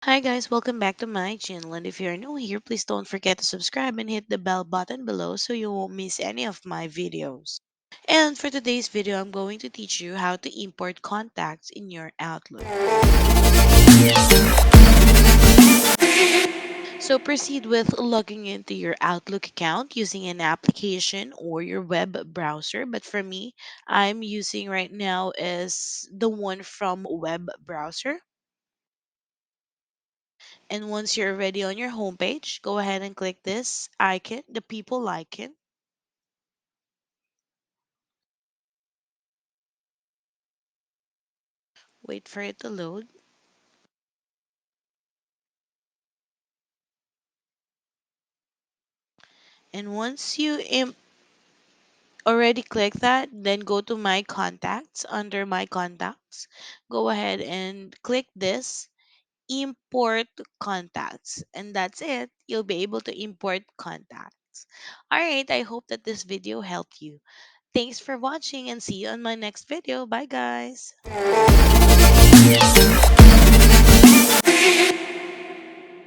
Hi guys, welcome back to my channel. And if you're new here, please don't forget to subscribe and hit the bell button below so you won't miss any of my videos. And for today's video, I'm going to teach you how to import contacts in your Outlook. So proceed with logging into your Outlook account using an application or your web browser. But for me, I'm using right now is the one from web browser. And once you're already on your homepage, go ahead and click this icon, the people icon. Wait for it to load. And once you already click that, then go to my contacts. Under my contacts, go ahead and click this import contacts. And that's it. You'll be able to import contacts. All right. I hope that this video helped you. Thanks for watching and see you on my next video. Bye, guys.